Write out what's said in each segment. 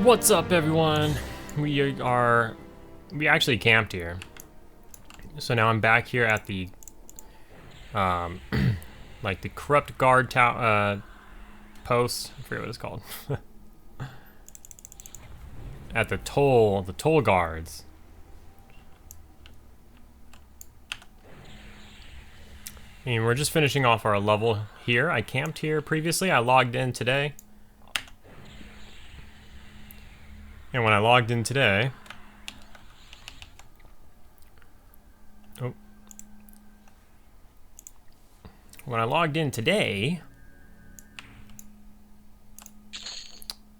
What's up, everyone? We actually camped here. So now I'm back here at the like the corrupt guard post. I forget what it's called. At the toll guards. And we're just finishing off our level here. I camped here previously. I logged in today. And when I logged in today,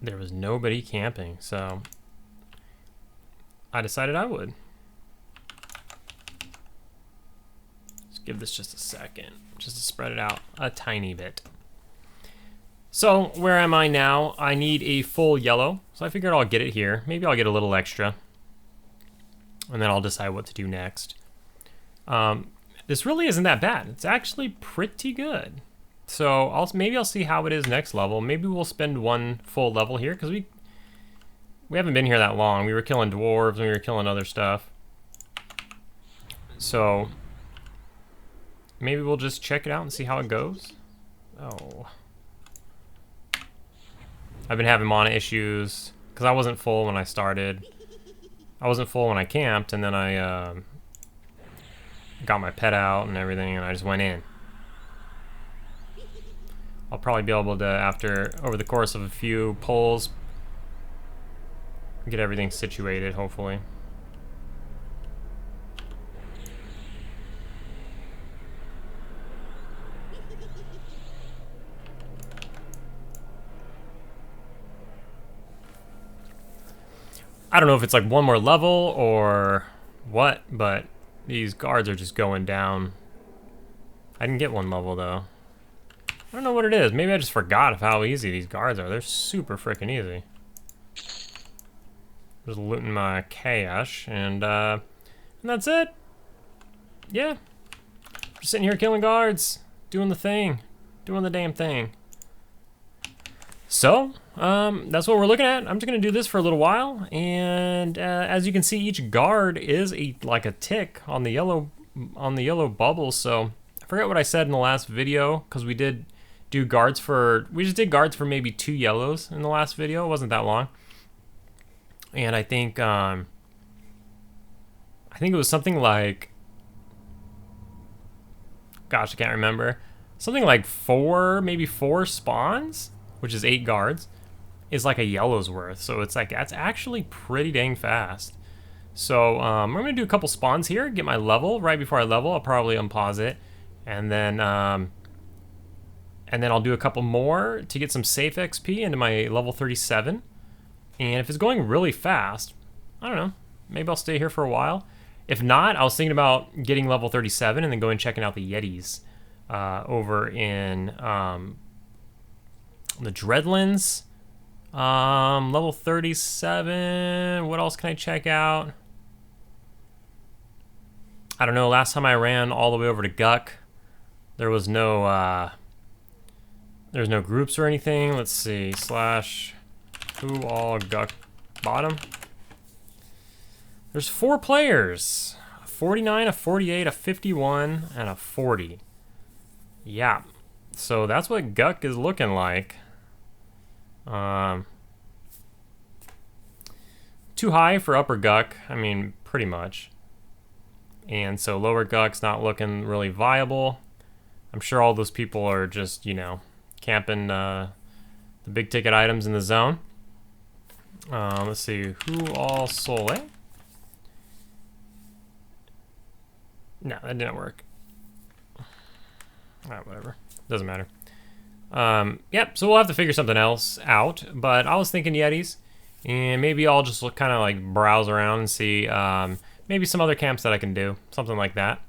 there was nobody camping, so I decided I would. Let's give this just a second, just to spread it out a tiny bit. So, where am I now? I need a full yellow, so I figured I'll get it here. Maybe I'll get a little extra, and then I'll decide what to do next. This really isn't that bad. It's actually pretty good. So, maybe I'll see how it is next level. Maybe we'll spend one full level here, because we haven't been here that long. We were killing dwarves, and we were killing other stuff. So, maybe we'll just check it out and see how it goes. Oh... I've been having mana issues because I wasn't full when I started. I wasn't full when I camped, and then I got my pet out and everything, and I just went in. I'll probably be able to, over the course of a few pulls, get everything situated, hopefully. I don't know if it's like one more level or what, but these guards are just going down. I didn't get one level though. I don't know what it is. Maybe I just forgot of how easy these guards are. They're super freaking easy. Just looting my cash, and that's it. Yeah. Just sitting here killing guards, doing the thing, doing the damn thing. So, that's what we're looking at. I'm just gonna do this for a little while, and as you can see, each guard is like a tick on the yellow bubble. So I forget what I said in the last video, because we just did guards for maybe 2 yellows in the last video. It wasn't that long, and I think it was something like, gosh, I can't remember, something like 4 spawns, which is 8 guards, is like a yellow's worth. So it's like, that's actually pretty dang fast. So I'm gonna do a couple spawns here, get my level. Right before I level, I'll probably unpause it, and then I'll do a couple more to get some safe XP into my level 37. And if it's going really fast, I don't know, maybe I'll stay here for a while. If not, I was thinking about getting level 37 and then going and checking out the Yetis over in the Dreadlands, level 37. What else can I check out? I don't know. Last time I ran all the way over to Guck, there was no groups or anything. Let's see. / who all Guck bottom. There's 4 players. A 49, a 48, a 51, and a 40. Yeah. So that's what Guck is looking like. Too high for upper Guck, I mean, pretty much. And so lower Guck's not looking really viable. I'm sure all those people are just, you know, camping the big ticket items in the zone. Let's see, who all Sole? No, that didn't work. Alright, whatever. Doesn't matter. Yep, so we'll have to figure something else out, but I was thinking Yetis, and maybe I'll just kind of like browse around and see maybe some other camps that I can do, something like that.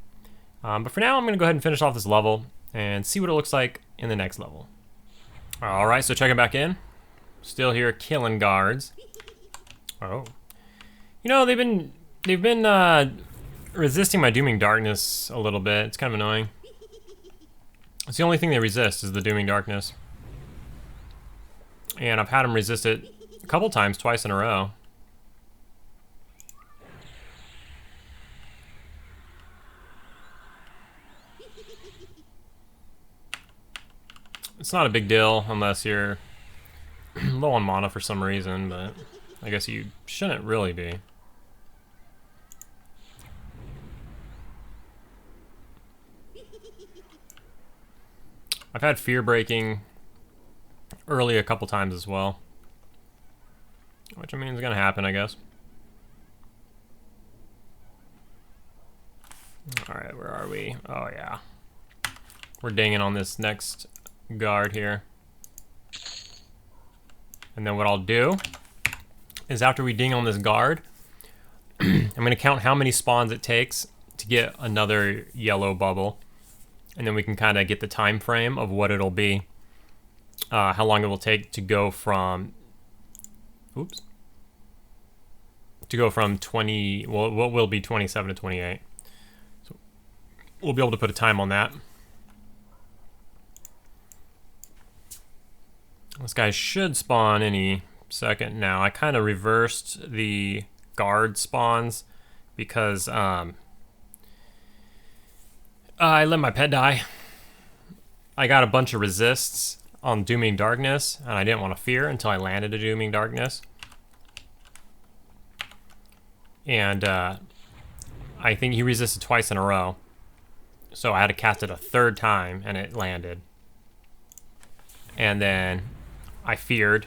But for now, I'm going to go ahead and finish off this level and see what it looks like in the next level. Alright, so checking back in. Still here killing guards. Oh. You know, they've been resisting my Dooming Darkness a little bit. It's kind of annoying. It's the only thing they resist is the Dooming Darkness. And I've had them resist it couple times, twice in a row. It's not a big deal unless you're low on mana for some reason, but I guess you shouldn't really be. I've had fear breaking early a couple times as well, which I mean is gonna happen, I guess. All right, where are we? Oh yeah, we're dinging on this next guard here. And then what I'll do is after we ding on this guard, I'm gonna count how many spawns it takes to get another yellow bubble. And then we can kind of get the time frame of what it'll be, how long it will take to go from, oops, to go from 20, well, what will be 27 to 28. So we'll be able to put a time on that. This guy should spawn any second now. I kind of reversed the guard spawns because I let my pet die. I got a bunch of resists on Dooming Darkness, and I didn't want to fear until I landed a Dooming Darkness. And I think he resisted twice in a row. So I had to cast it a third time, and it landed. And then I feared.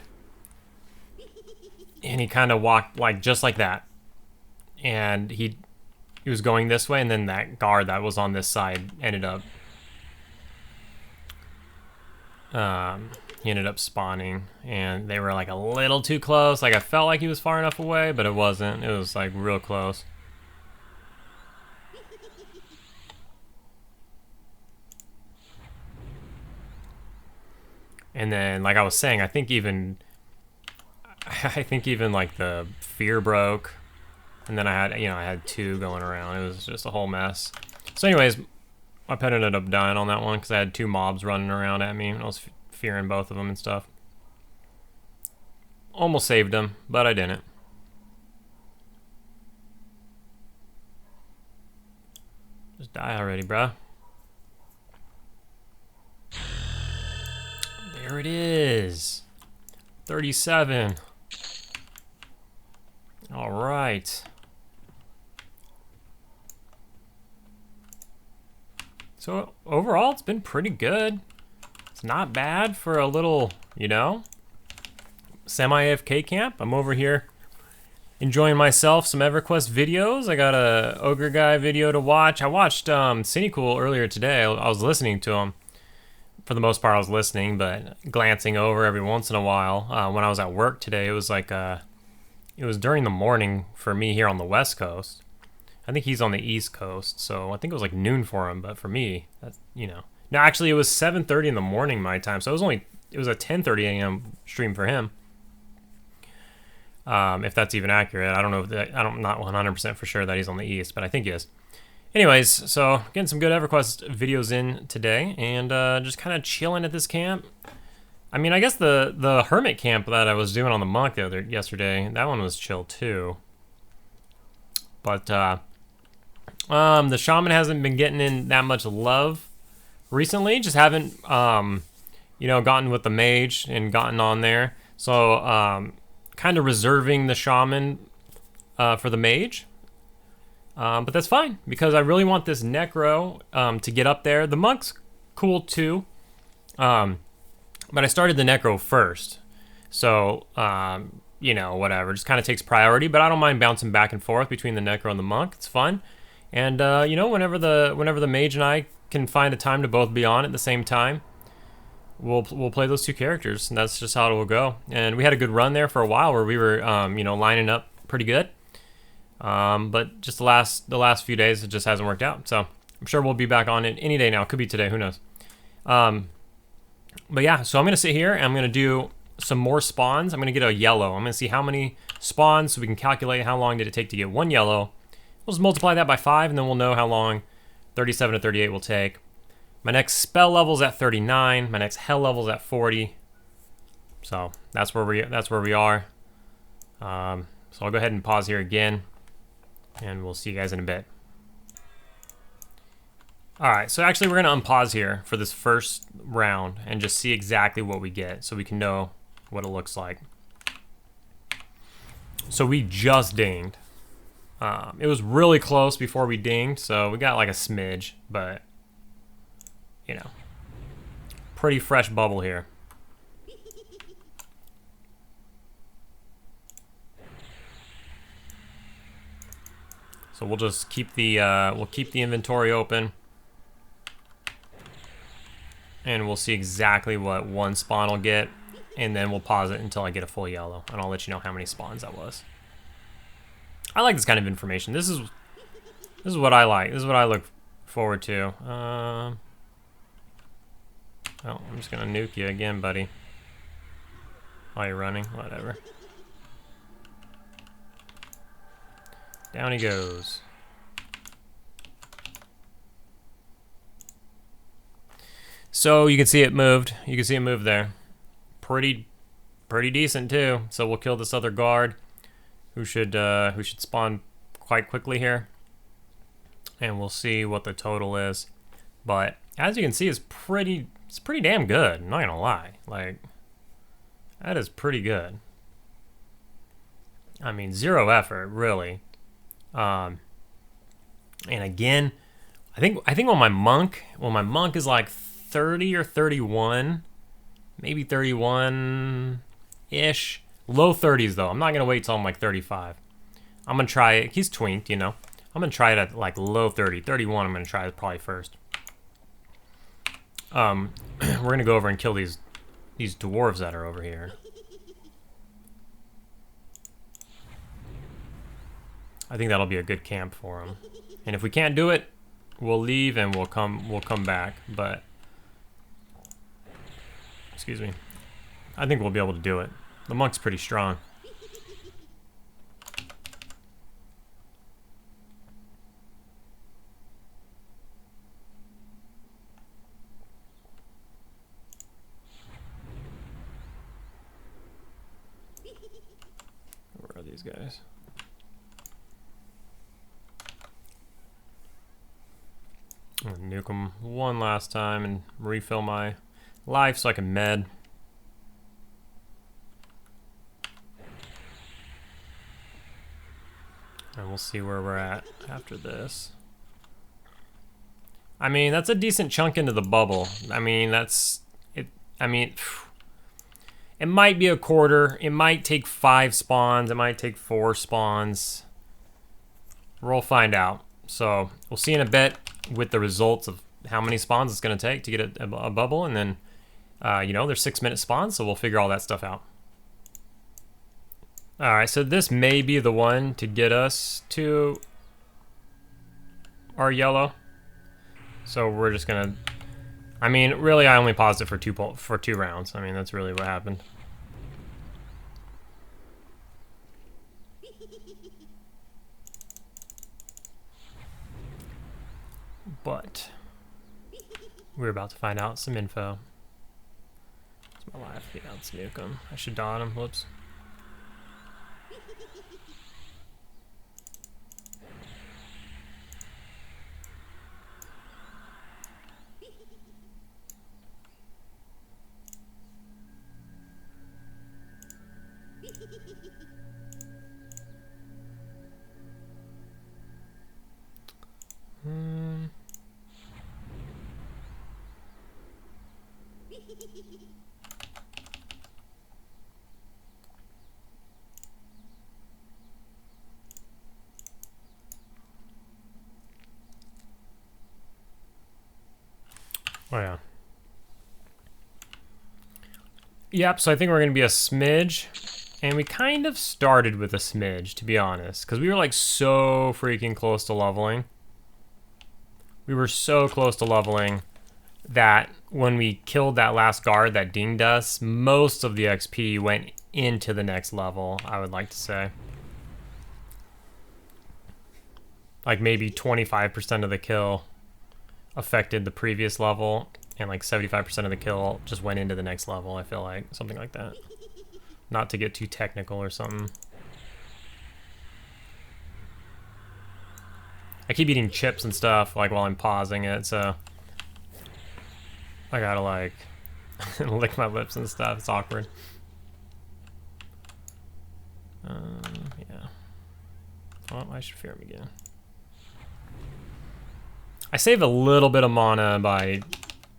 And he kind of walked like just like that. And he was going this way, and then that guard that was on this side ended up he ended up spawning, and they were like a little too close. Like I felt like he was far enough away, but it wasn't. It was like real close. And then, like I was saying, I think even like the fear broke. And then I had two going around. It was just a whole mess. So anyways, my pet ended up dying on that one because I had two mobs running around at me. And I was fearing both of them and stuff. Almost saved them, but I didn't. Just die already, bruh. There it is. 37. All right. So overall, it's been pretty good. It's not bad for a little, semi-AFK camp. I'm over here enjoying myself, some EverQuest videos. I got a Ogre Guy video to watch. I watched Cinecool earlier today. I was listening to him. For the most part, I was listening, but glancing over every once in a while. When I was at work today, it was like it was during the morning for me here on the West Coast. I think he's on the East Coast, so I think it was like noon for him. But for me, that's, No, actually, it was 7:30 in the morning my time, so it was a 10:30 a.m. stream for him. If that's even accurate, I don't know. I'm not 100% for sure that he's on the East, but I think he is. Anyways, so getting some good EverQuest videos in today, and just kind of chilling at this camp. I mean, I guess the hermit camp that I was doing on the monk yesterday, that one was chill too. But the shaman hasn't been getting in that much love recently. Just haven't, gotten with the mage and gotten on there. So kind of reserving the shaman for the mage. But that's fine, because I really want this necro to get up there. The monk's cool too, but I started the necro first. So, whatever, just kind of takes priority, but I don't mind bouncing back and forth between the necro and the monk. It's fun. And, whenever the mage and I can find a time to both be on at the same time, we'll play those two characters, and that's just how it will go. And we had a good run there for a while where we were, lining up pretty good. But just the last few days, it just hasn't worked out. So I'm sure we'll be back on it any day now. Could be today, who knows? But yeah, so I'm going to sit here and I'm going to do some more spawns. I'm going to get a yellow. I'm going to see how many spawns so we can calculate how long did it take to get one yellow. We'll just multiply that by 5 and then we'll know how long 37 to 38 will take. My next spell level's at 39. My next hell level's at 40. So that's where we are. So I'll go ahead and pause here again, and we'll see you guys in a bit. Alright, so actually we're going to unpause here for this first round and just see exactly what we get so we can know what it looks like. So we just dinged. It was really close before we dinged, so we got like a smidge, but, you know, pretty fresh bubble here. So we'll just keep the inventory open, and we'll see exactly what one spawn will get, and then we'll pause it until I get a full yellow, and I'll let you know how many spawns that was. I like this kind of information. This is what I like. This is what I look forward to. Oh, I'm just gonna nuke you again, buddy. While you're running, whatever. Down he goes. So you can see it moved. You can see it move there. Pretty decent too. So we'll kill this other guard, who should spawn quite quickly here, and we'll see what the total is. But as you can see, it's pretty damn good. I'm not gonna lie. Like, that is pretty good. I mean, zero effort, really. And again, I think when my monk is like 30 or 31, maybe 31-ish, low 30s though. I'm not gonna wait till I'm like 35. I'm gonna try it. He's twinked, you know. I'm gonna try it at like low 30, 31. I'm gonna try it probably first. We're gonna go over and kill these dwarves that are over here. I think that'll be a good camp for them. And if we can't do it, we'll leave and we'll come back. But excuse me, I think we'll be able to do it. The monk's pretty strong. Where are these guys? I'm gonna nuke them one last time and refill my life so I can med. And we'll see where we're at after this. I mean, that's a decent chunk into the bubble. I mean, that's it. I mean, it might be a quarter. It might take 5 spawns. It might take 4 spawns. We'll find out. So we'll see in a bit with the results of how many spawns it's going to take to get a bubble, and then you know, there's 6-minute spawns, so we'll figure all that stuff out. All right, so this may be the one to get us to our yellow. So we're just gonna, I mean, really, I only paused it for two rounds. I mean, that's really what happened. But we're about to find out some info. It's my life. Yeah, let's nuke him. I should dot him. Whoops. Oh yeah. Yep, so I think we're going to be a smidge. And we kind of started with a smidge, to be honest. Because we were like so freaking close to leveling. We were so close to leveling that when we killed that last guard that dinged us, most of the XP went into the next level, I would like to say. Like maybe 25% of the kill affected the previous level, and like 75% of the kill just went into the next level, I feel like. Something like that. Not to get too technical or something. I keep eating chips and stuff like while I'm pausing it, so I gotta like lick my lips and stuff. It's awkward. Yeah. Oh, I should fear him again. I save a little bit of mana by,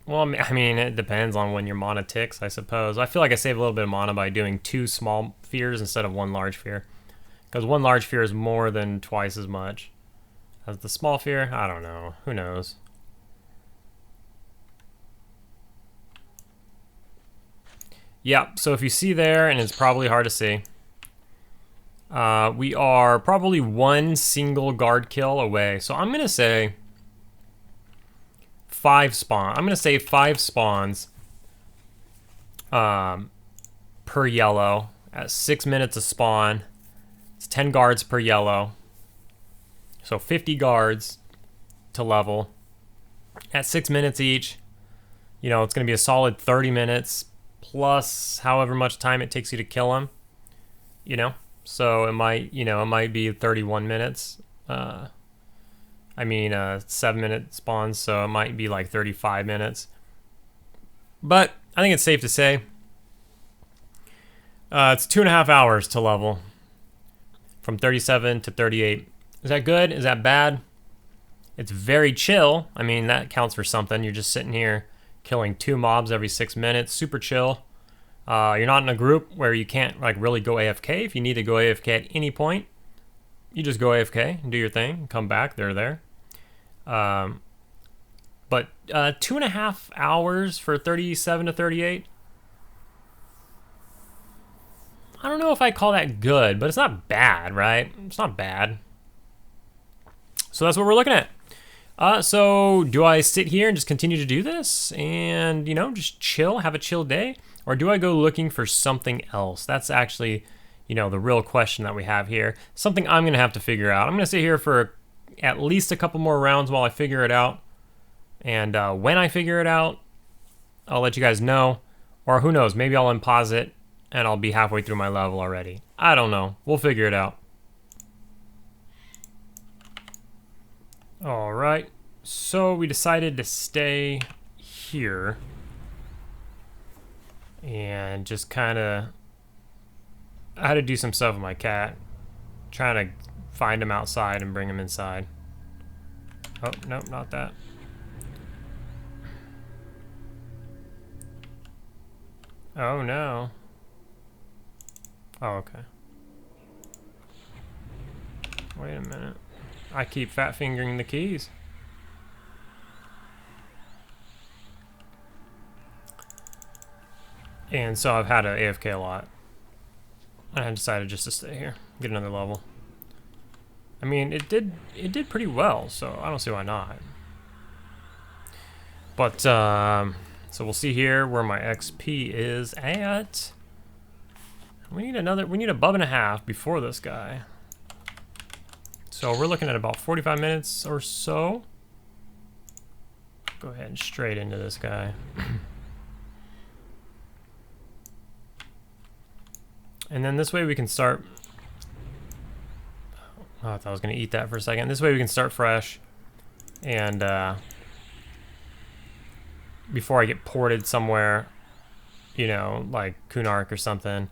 well, I mean, it depends on when your mana ticks, I suppose. I feel like I save a little bit of mana by doing 2 small fears instead of 1 large fear. Because 1 large fear is more than twice as much as the small fear. I don't know. Who knows? Yeah, so if you see there, and it's probably hard to see, we are probably 1 single guard kill away. So I'm going to say 5 spawn. I'm going to say 5 spawns per yellow at 6 minutes a spawn. It's 10 guards per yellow. So 50 guards to level at 6 minutes each. You know, it's going to be a solid 30 minutes plus however much time it takes you to kill them. You know, so it might, you know, it might be 31 minutes. 7-minute spawns, so it might be like 35 minutes. But I think it's safe to say it's 2.5 hours to level from 37 to 38. Is that good? Is that bad? It's very chill. I mean, that counts for something. You're just sitting here killing 2 mobs every 6 minutes. Super chill. You're not in a group where you can't like really go AFK. If you need to go AFK at any point, you just go AFK and do your thing. Come back. They're there. But 2.5 hours for 37 to 38. I don't know if I call that good, but it's not bad, right? It's not bad. So that's what we're looking at. So do I sit here and just continue to do this and, you know, just chill, have a chill day? Or do I go looking for something else? That's actually, you know, the real question that we have here. Something I'm going to have to figure out. I'm going to sit here for at least a couple more rounds while I figure it out. And when I figure it out, I'll let you guys know. Or who knows, maybe I'll unpause it and I'll be halfway through my level already. I don't know. We'll figure it out. All right. So we decided to stay here and just kind of, I had to do some stuff with my cat, trying to find him outside and bring him inside. Oh, nope, not that. Oh no. Oh, okay. Wait a minute. I keep fat fingering the keys. And so I've had to AFK a lot. And I decided just to stay here, get another level. I mean, it did pretty well, so I don't see why not. But so we'll see here where my XP is at. We need above and a half before this guy. So we're looking at about 45 minutes or so. Go ahead and straight into this guy. And then this way we can start. Oh, I thought I was going to eat that for a second. This way we can start fresh. And before I get ported somewhere, you know, like Kunark or something,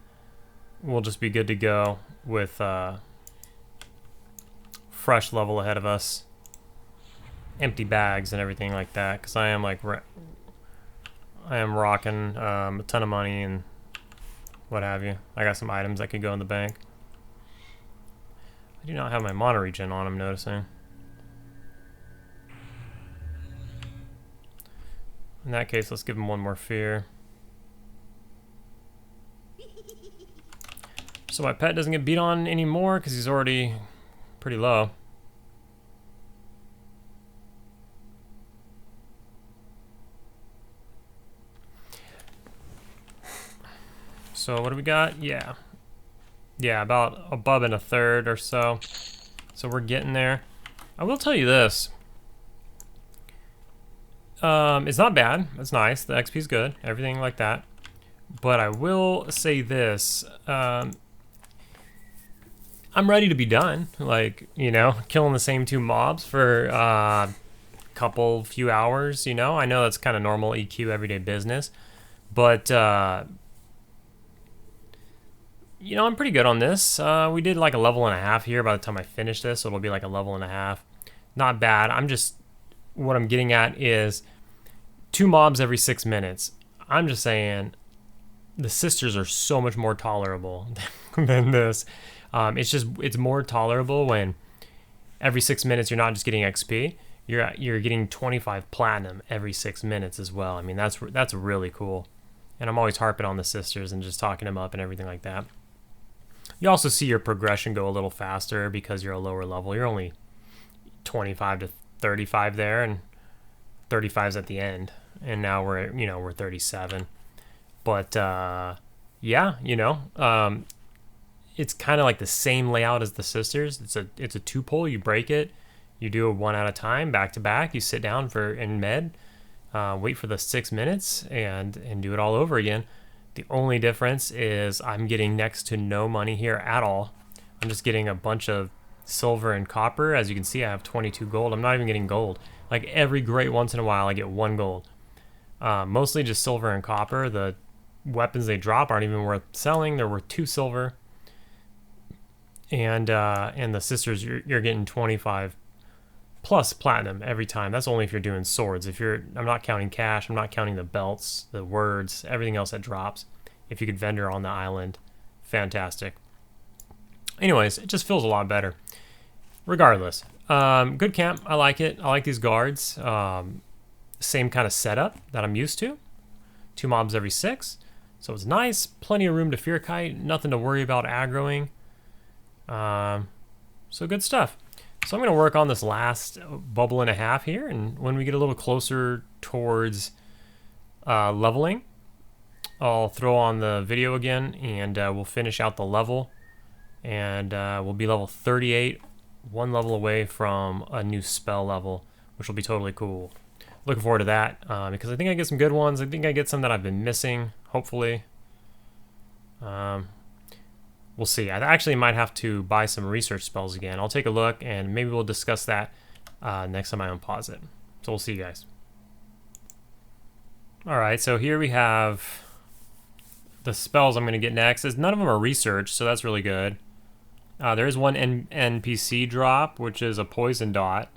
we'll just be good to go with fresh level ahead of us. Empty bags and everything like that. Because I am like, I am rocking a ton of money and what have you. I got some items that could go in the bank. I do not have my mana regen on, I'm noticing. In that case, let's give him one more fear. So my pet doesn't get beat on anymore because he's already pretty low. So what do we got? Yeah, about above and a third or so. So we're getting there. I will tell you this. It's not bad. It's nice. The XP's good. Everything like that. But I will say this. I'm I'm ready to be done. Like, you know, killing the same 2 mobs for few hours, you know. I know that's kind of normal EQ everyday business, but you know, I'm pretty good on this. We did like a level and a half here by the time I finish this, so it'll be like a level and a half. Not bad. What I'm getting at is 2 mobs every 6 minutes. I'm just saying the sisters are so much more tolerable than this. It's more tolerable when every 6 minutes you're not just getting XP, you're getting 25 platinum every 6 minutes as well. I mean, that's really cool. And I'm always harping on the sisters and just talking them up and everything like that. You also see your progression go a little faster because you're a lower level. You're only 25 to 35 there, and 35's at the end. And now we're 37. But yeah, you know, it's kind of like the same layout as the sisters. It's a 2-pull. You break it, you do it 1 at a time, back to back. You sit down in med, wait for the 6 minutes, and do it all over again. The only difference is I'm getting next to no money here at all. I'm just getting a bunch of silver and copper. As you can see, I have 22 gold. I'm not even getting gold. Like every great once in a while, I get 1 gold. Mostly just silver and copper. The weapons they drop aren't even worth selling. They're worth 2 silver. And the sisters, you're getting 25 plus platinum every time. That's only if you're doing swords. I'm not counting cash, I'm not counting the belts, the words, everything else that drops. If you could vendor on the island, fantastic. Anyways, it just feels a lot better. Regardless, good camp. I like it. I like these guards. Same kind of setup that I'm used to. 2 mobs every 6. So it's nice. Plenty of room to fear kite. Nothing to worry about aggroing. So good stuff. So I'm going to work on this last bubble and a half here, and when we get a little closer towards leveling, I'll throw on the video again, and we'll finish out the level, and we'll be level 38, 1 level away from a new spell level, which will be totally cool. Looking forward to that, because I think I get some good ones. I think I get some that I've been missing, hopefully. We'll see. I actually might have to buy some research spells again. I'll take a look, and maybe we'll discuss that next time I unpause it. So we'll see you guys. All right, so here we have the spells I'm going to get next. None of them are research, so that's really good. There is one NPC drop, which is a poison dot.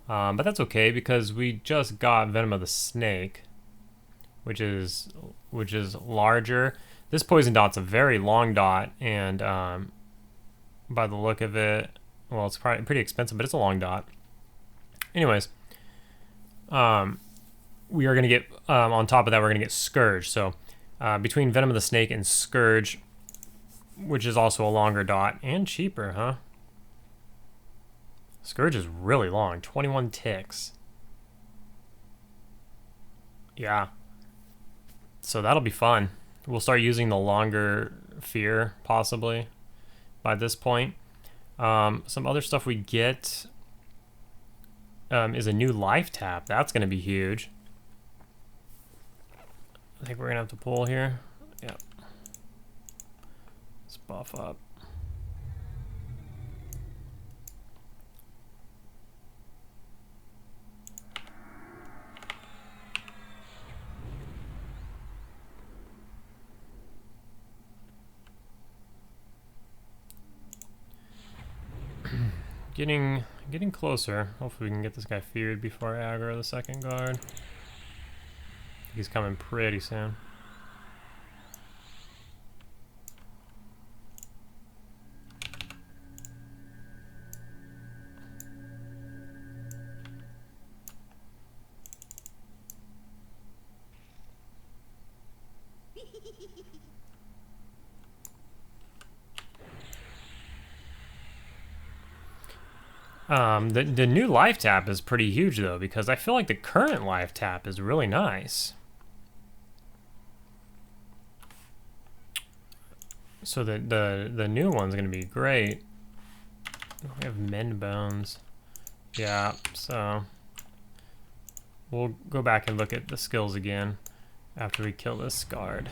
But that's okay, because we just got Venom of the Snake, which is larger. This poison dot's a very long dot, and by the look of it, well, it's probably pretty expensive, but it's a long dot. Anyways, we are going to get, on top of that, we're going to get Scourge. So between Venom of the Snake and Scourge, which is also a longer dot, and cheaper, huh? Scourge is really long, 21 ticks. Yeah. So that'll be fun. We'll start using the longer fear, possibly, by this point. Some other stuff we get is a new life tap. That's going to be huge. I think we're going to have to pull here. Yep. Let's buff up. Getting closer. Hopefully we can get this guy feared before I aggro the second guard. He's coming pretty soon. The new life tap is pretty huge though, because I feel like the current life tap is really nice. So the new one's gonna be great. We have mend bones. Yeah, so we'll go back and look at the skills again after we kill this guard.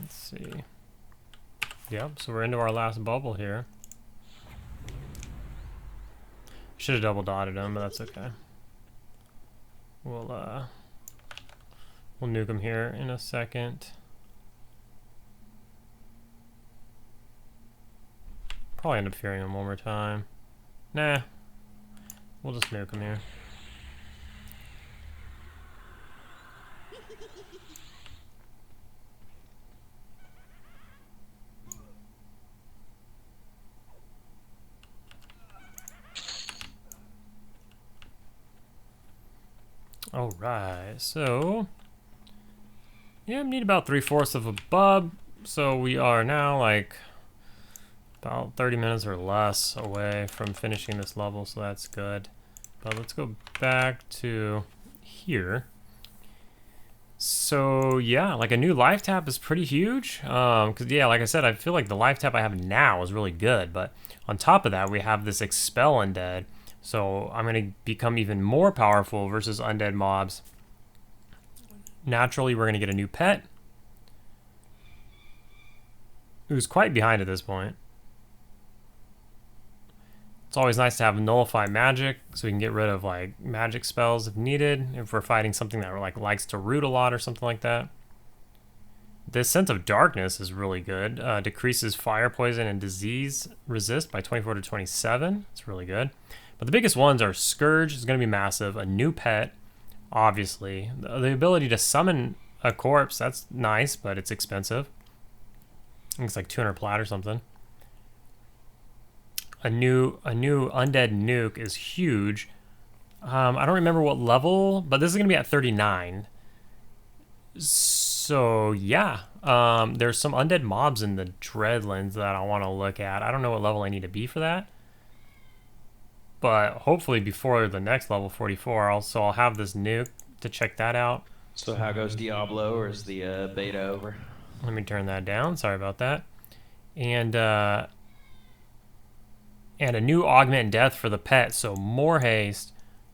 Let's see. Yep, so we're into our last bubble here. Should have double dotted him, but that's okay. We'll nuke him here in a second. Probably end up fearing him one more time. Nah, we'll just nuke him here. Alright, so yeah, need about 3/4 of a bub. So we are now like about 30 minutes or less away from finishing this level, so that's good. But let's go back to here. So yeah, like a new life tap is pretty huge. Cause yeah, like I said, I feel like the life tap I have now is really good, but on top of that, we have this expel undead. So I'm gonna become even more powerful versus undead mobs. Naturally, we're gonna get a new pet, who's quite behind at this point. It's always nice to have nullify magic, so we can get rid of like magic spells if needed, if we're fighting something that like likes to root a lot or something like that. This sense of darkness is really good. Decreases fire, poison, and disease resist by 24 to 27. It's really good. But the biggest ones are Scourge is going to be massive. A new pet, obviously. The ability to summon a corpse, that's nice, but it's expensive. I think it's like 200 plat or something. A new undead nuke is huge. I don't remember what level, but this is going to be at 39. So yeah, there's some undead mobs in the Dreadlands that I want to look at. I don't know what level I need to be for that. But hopefully before the next level 44, I'll have this nuke to check that out. So how goes Diablo, or is the beta over? Let me turn that down. Sorry about that. And a new augment death for the pet. So more haste,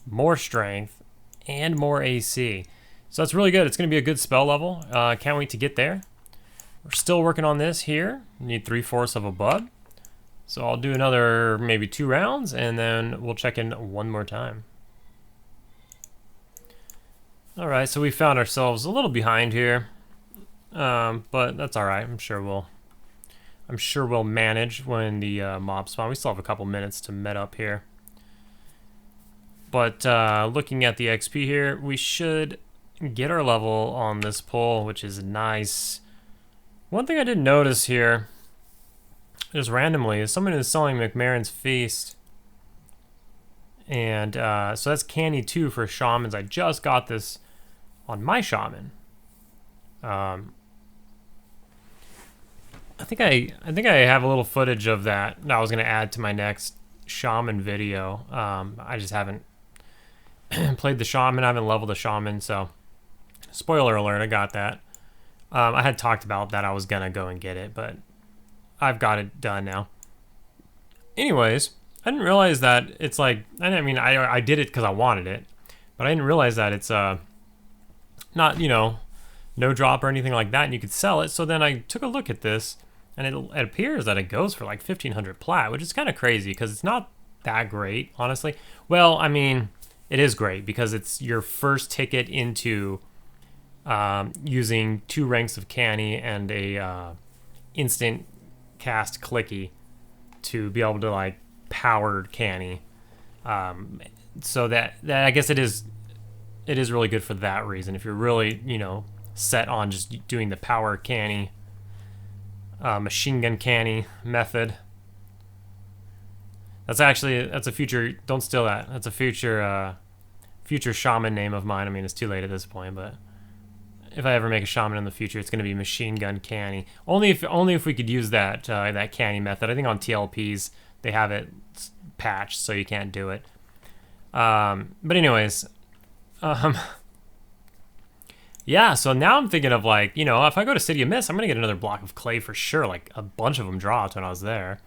more strength, and more AC. So that's really good. It's going to be a good spell level. Can't wait to get there. We're still working on this here. Need 3/4 of a bub. So I'll do another maybe 2 rounds, and then we'll check in one more time. All right, so we found ourselves a little behind here, but that's all right. I'm sure we'll manage when the mob spawn. We still have a couple minutes to met up here. But looking at the XP here, we should get our level on this pull, which is nice. One thing I did notice here, just randomly, is someone is selling McMaren's Feast. And so that's candy 2 for shamans. I just got this on my shaman. I think I have a little footage of that I was going to add to my next shaman video. I just haven't played the shaman. I haven't leveled the shaman, so spoiler alert, I got that. I had talked about that I was going to go and get it, but I've got it done now. Anyways, I didn't realize that it's like, I mean, I did it because I wanted it, but I didn't realize that it's not, you know, no drop or anything like that, and you could sell it. So then I took a look at this, and it appears that it goes for like 1,500 plat, which is kind of crazy because it's not that great, honestly. Well, I mean, it is great because it's your first ticket into using 2 ranks of canny and a instant cast clicky to be able to like powered canny. So that I guess it is really good for that reason. If you're really, you know, set on just doing the power canny, machine gun canny method. That's a future, don't steal that. That's a future shaman name of mine. I mean, it's too late at this point, but if I ever make a shaman in the future, it's going to be machine gun canny. Only if we could use that that canny method. I think on TLPs they have it patched, so you can't do it. But anyways, yeah. So now I'm thinking of like, you know, if I go to City of Mist, I'm gonna get another block of clay for sure. Like a bunch of them dropped when I was there,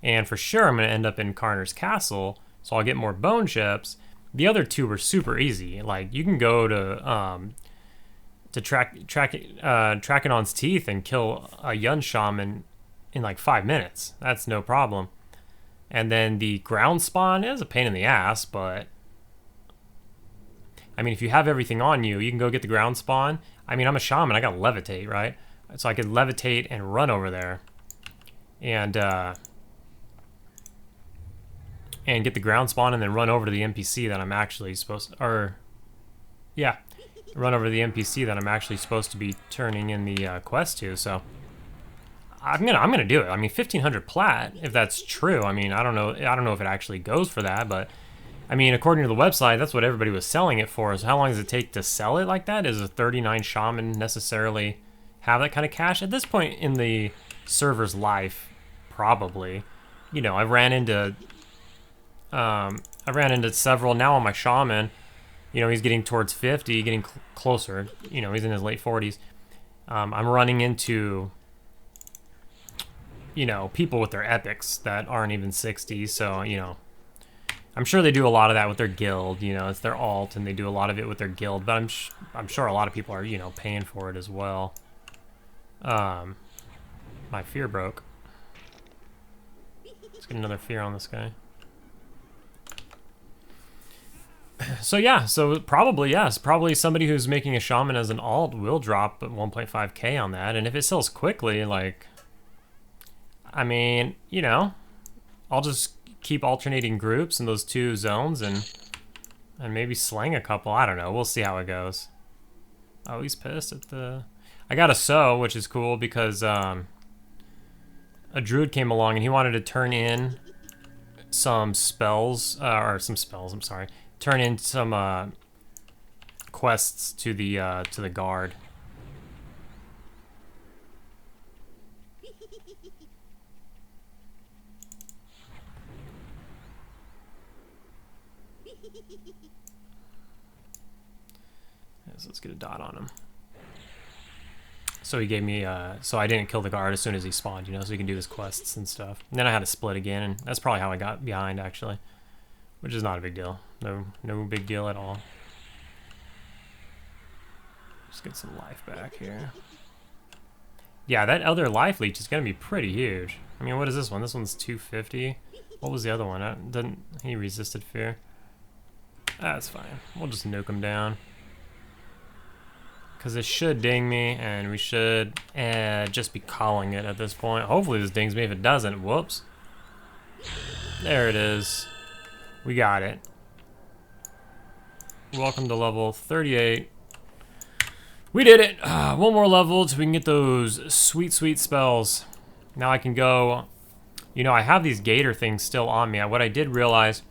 And for sure, I'm going to end up in Karner's Castle, so I'll get more bone chips. The other two were super easy. Like, you can go to Trakenon's Teeth and kill a Yun Shaman in like 5 minutes. That's no problem. And then the ground spawn is a pain in the ass, but I mean, if you have everything on you, you can go get the ground spawn. I mean, I'm a shaman, I got levitate, right? So I could levitate and run over there and get the ground spawn and then run over to the NPC that I'm actually supposed to, or yeah, run over to the NPC that I'm actually supposed to be turning in the quest to. So I'm gonna do it. I mean, 1,500 plat, if that's true. I mean, I don't know if it actually goes for that, but I mean, according to the website, that's what everybody was selling it for. So how long does it take to sell it like that? Does a 39 shaman necessarily have that kind of cash at this point in the server's life? Probably. You know, I've ran into several now on my shaman. You know, he's getting towards 50, getting closer. You know, he's in his late 40s. I'm running into, you know, people with their epics that aren't even 60. So, you know, I'm sure they do a lot of that with their guild. You know, it's their alt, and they do a lot of it with their guild. But I'm sure a lot of people are, you know, paying for it as well. My fear broke. Let's get another fear on this guy. So yeah, so probably, yes, probably somebody who's making a shaman as an alt will drop 1.5k on that. And if it sells quickly, like, I mean, you know, I'll just keep alternating groups in those 2 zones and maybe slang a couple. I don't know. We'll see how it goes. Oh, he's pissed at the... I got a sow, which is cool because a druid came along and he wanted to turn in some spells, I'm sorry. Turn in some quests to the guard. So let's get a dot on him. So he gave me, so I didn't kill the guard as soon as he spawned, you know, so he can do his quests and stuff. And then I had to split again, and that's probably how I got behind, actually. Which is not a big deal. No big deal at all. Just get some life back here. Yeah, that other life leech is going to be pretty huge. I mean, what is this one? This one's 250. What was the other one? Didn't he resisted fear? That's fine. We'll just nuke him down. Because it should ding me, and we should just be calling it at this point. Hopefully this dings me. If it doesn't, whoops. There it is. We got it. Welcome to level 38. We did it! One more level so we can get those sweet, sweet spells. Now I can go... You know, I have these gator things still on me. What I did realize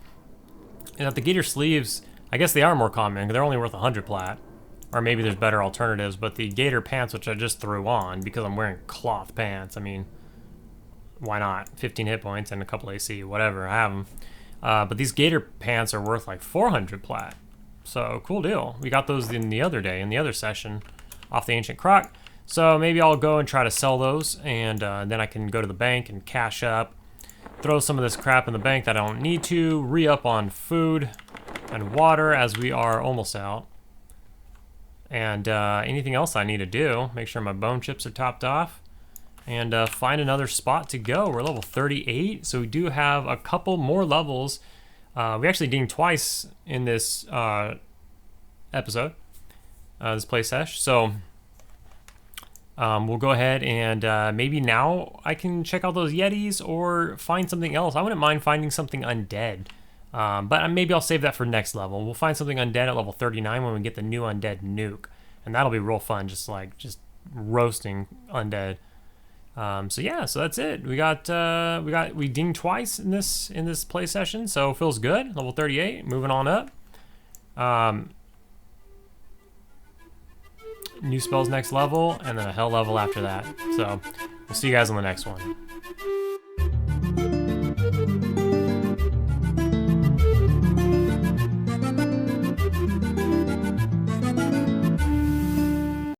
is that the gator sleeves, I guess they are more common. They're only worth 100 plat. Or maybe there's better alternatives, but the gator pants, which I just threw on because I'm wearing cloth pants, I mean, why not? 15 hit points and a couple AC, whatever, I have them. But these gator pants are worth like 400 plat. So, cool deal. We got those in the other day, in the other session, off the Ancient Croc. So maybe I'll go and try to sell those, and then I can go to the bank and cash up, throw some of this crap in the bank that I don't need to, re-up on food and water as we are almost out. And anything else I need to do, make sure my bone chips are topped off, and find another spot to go. We're level 38, so we do have a couple more levels. We actually dinged twice in this episode, this play sesh. So we'll go ahead and maybe now I can check out those Yetis or find something else. I wouldn't mind finding something undead. But maybe I'll save that for next level. We'll find something undead at level 39 when we get the new undead nuke. And that'll be real fun, just roasting undead. So yeah, so that's it. We dinged twice in this play session, so it feels good. Level 38, moving on up. New spells next level, and then a hell level after that. So we'll see you guys on the next one.